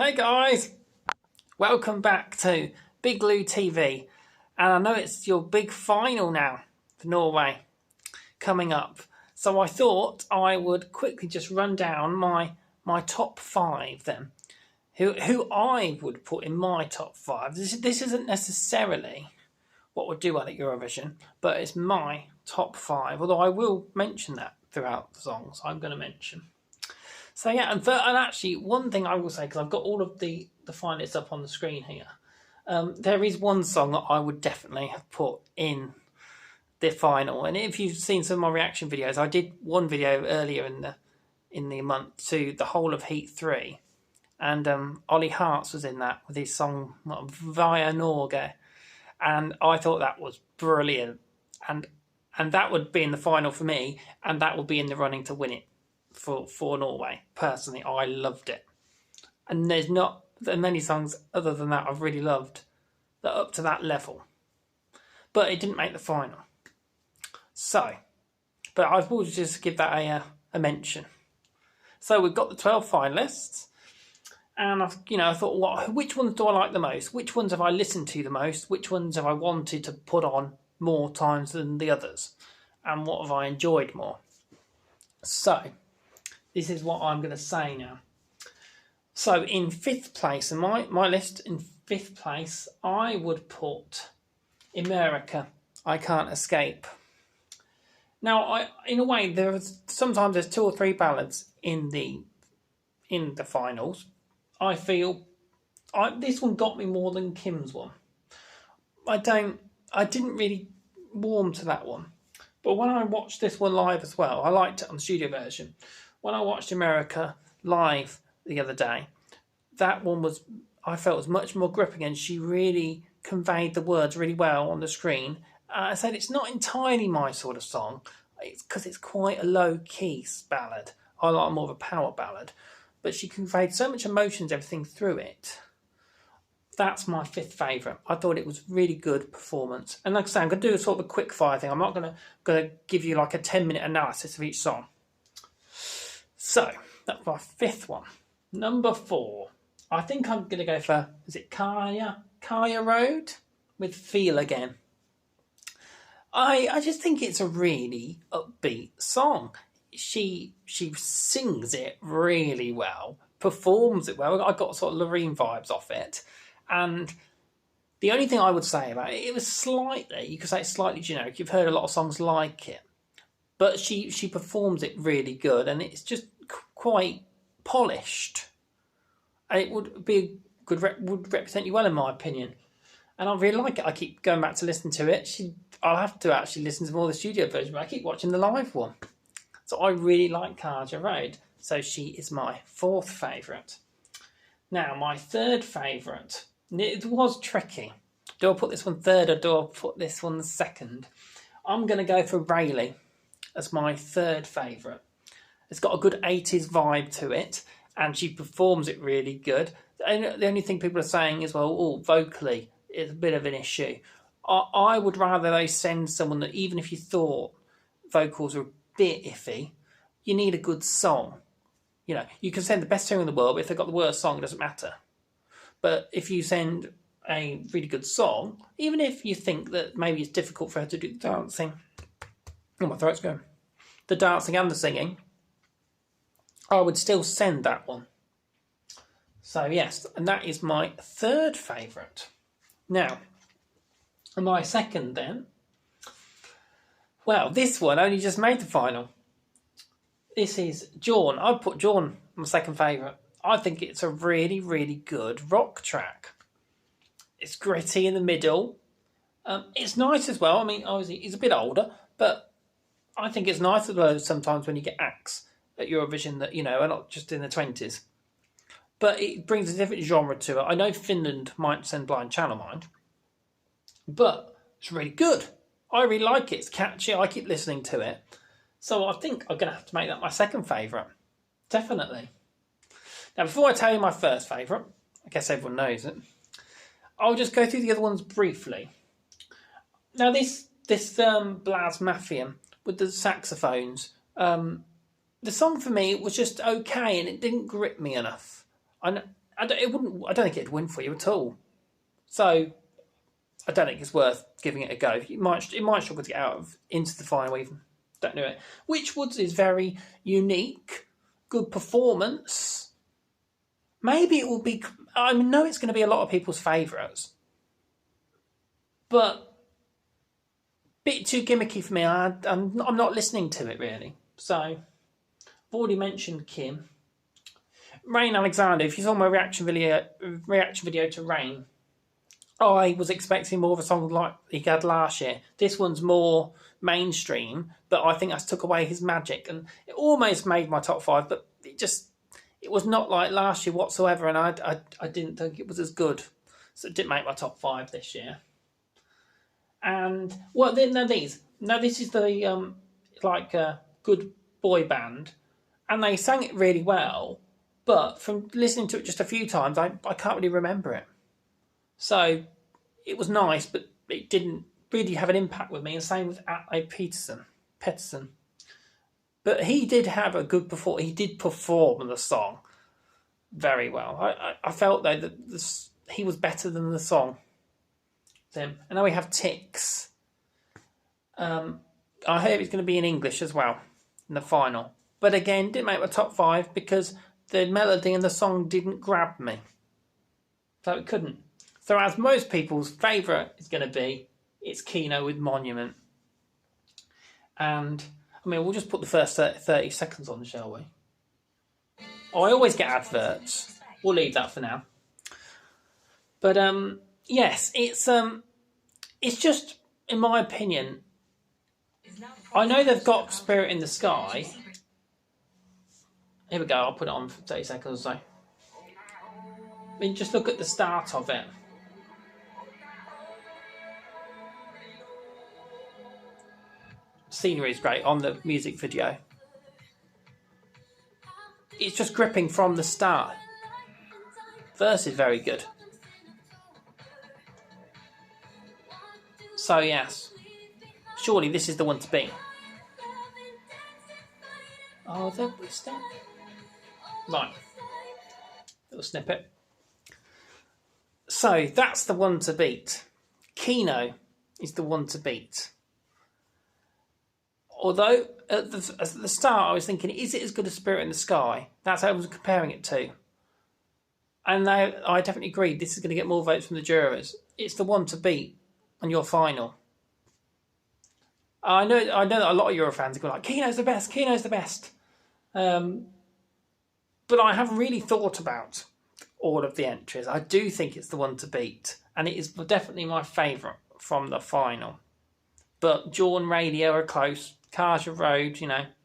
Hey guys, welcome back to Big Lou TV, and I know it's your big final now for Norway coming up, so I thought I would quickly just run down my top 5 then, who I would put in my top 5. This isn't necessarily what would do well at Eurovision, but it's my top 5, although I will mention that throughout the songs I'm going to mention. So yeah, and actually one thing I will say, because I've got all of the finalists up on the screen here, there is one song that I would definitely have put in the final. And if you've seen some of my reaction videos, I did one video earlier in the month to the whole of Heat 3, and Ollie Hartz was in that with his song Via Norge, and I thought that was brilliant, and that would be in the final for me, and that would be in the running to win it for Norway. Personally, I loved it, and there's not many songs other than that I've really loved that up to that level, but it didn't make the final. So, but I will just give that a mention. So we've got the 12 finalists, and I thought, which ones do I like the most? Which ones have I listened to the most? Which ones have I wanted to put on more times than the others? And what have I enjoyed more? So, this is what I'm going to say now. So, in 5th place, in my list, in 5th place, I would put America, I Can't Escape. Now, in a way, sometimes there's 2 or 3 ballads in the finals. I feel this one got me more than Kim's one. I didn't really warm to that one. But when I watched this one live as well, I liked it on the studio version. When I watched America live the other day, that one I felt was much more gripping, and she really conveyed the words really well on the screen. I said it's not entirely my sort of song, because it's quite a low-key ballad. I like more of a power ballad. But she conveyed so much emotions, everything through it. That's my 5th favourite. I thought it was really good performance. And like I say, I'm going to do a sort of a quick fire thing. I'm not going to give you like a 10-minute analysis of each song. So, that's my 5th one. Number 4. I think I'm going to go for, is it Kaya Road? With Feel Again. I just think it's a really upbeat song. She sings it really well, performs it well. I got sort of Loreen vibes off it. And the only thing I would say about it, it was slightly, you could say it's slightly generic. You've heard a lot of songs like it. But she performs it really good, and it's just quite polished. And it would be would represent you well, in my opinion. And I really like it. I keep going back to listen to it. I'll have to actually listen to more of the studio version, but I keep watching the live one. So I really like Kaja Road. So she is my 4th favourite. Now, my 3rd favourite. It was tricky. Do I put this one 3rd or do I put this one 2nd? I'm going to go for Rayleigh as my 3rd favourite. It's got a good 80s vibe to it, and she performs it really good. The only thing people are saying is, well, vocally, it's a bit of an issue. I would rather they send someone that, even if you thought vocals are a bit iffy, you need a good song. You can send the best singer in the world, but if they've got the worst song, it doesn't matter. But if you send a really good song, even if you think that maybe it's difficult for her to do the dancing, my throat's going, the dancing and the singing, I would still send that one. So yes, and that is my 3rd favourite. Now, my 2nd then, well, this one only just made the final. This is Jawn. I'd put Jawn my 2nd favourite. I think it's a really, really good rock track. It's gritty in the middle. It's nice as well. I mean, obviously, he's a bit older, but I think it's nice as well sometimes when you get acts at Eurovision that, are not just in the 20s. But it brings a different genre to it. I know Finland might send Blind Channel Mind, but it's really good. I really like it. It's catchy. I keep listening to it. So I think I'm going to have to make that my 2nd favourite. Definitely. Now, before I tell you my 1st favourite, I guess everyone knows it, I'll just go through the other ones briefly. Now, this Blas Mafia with the saxophones, the song for me was just okay, and it didn't grip me enough. I don't think it'd win for you at all. So I don't think it's worth giving it a go. It might struggle to get into the final even. Don't do it. Witchwoods is very unique, good performance. Maybe it will be. I know it's going to be a lot of people's favourites, but bit too gimmicky for me. I'm not listening to it really. So I've already mentioned Kim. Rain Alexander. If you saw my reaction video to Rain, I was expecting more of a song like he had last year. This one's more mainstream, but I think that's took away his magic, and it almost made my top 5, but it was not like last year whatsoever, and I didn't think it was as good, so it didn't make my top 5 this year. And well, this is the good boy band, and they sang it really well, but from listening to it just a few times, I can't really remember it. So it was nice, but it didn't really have an impact with me. And same with Atle Peterson. But he did have a good performance. He did perform the song very well. I felt though that he was better than the song. And now we have Tix. I heard it's going to be in English as well in the final. But again, didn't make my top 5 because the melody and the song didn't grab me. So it couldn't. So as most people's favourite is going to be, it's Kino with Monument. And, I mean, we'll just put the first 30 seconds on, shall we? Oh, I always get adverts. We'll leave that for now. But, yes, it's just, in my opinion, I know they've got Spirit in the Sky. Here we go, I'll put it on for 30 seconds or so. I mean, just look at the start of it. Scenery is great on the music video. It's just gripping from the start. Verse is very good. So yes, surely this is the one to beat. Oh, the step. Right, little snippet. So that's the one to beat. Kino is the one to beat. Although at the start I was thinking, is it as good as Spirit in the Sky? That's how I was comparing it to. And now I definitely agree, this is going to get more votes from the jurors. It's the one to beat on your final. I know that a lot of Euro fans are going like, Kino's the best, Kino's the best. But I haven't really thought about all of the entries. I do think it's the one to beat. And it is definitely my favourite from the final. But Jaw and Radio are close. Carja Road,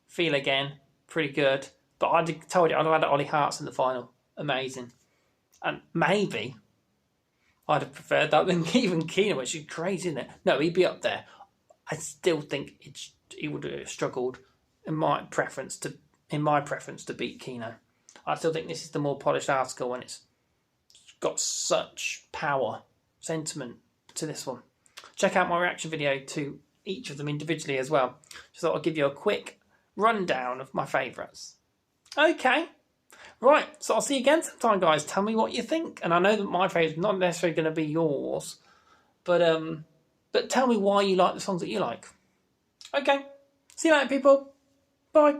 Feel Again, pretty good. But I told you I'd have had Ollie Hart's in the final. Amazing. And maybe I'd have preferred that than even Kino, which is crazy, isn't it? No, he'd be up there. I still think he would have struggled in my preference to beat Kino. I still think this is the more polished article, and it's got such power, sentiment to this one. Check out my reaction video to each of them individually as well. Just thought I'd give you a quick rundown of my favourites. Okay. Right, so I'll see you again sometime, guys. Tell me what you think. And I know that my favourite is not necessarily going to be yours, but tell me why you like the songs that you like. Okay, see you later, people. Bye.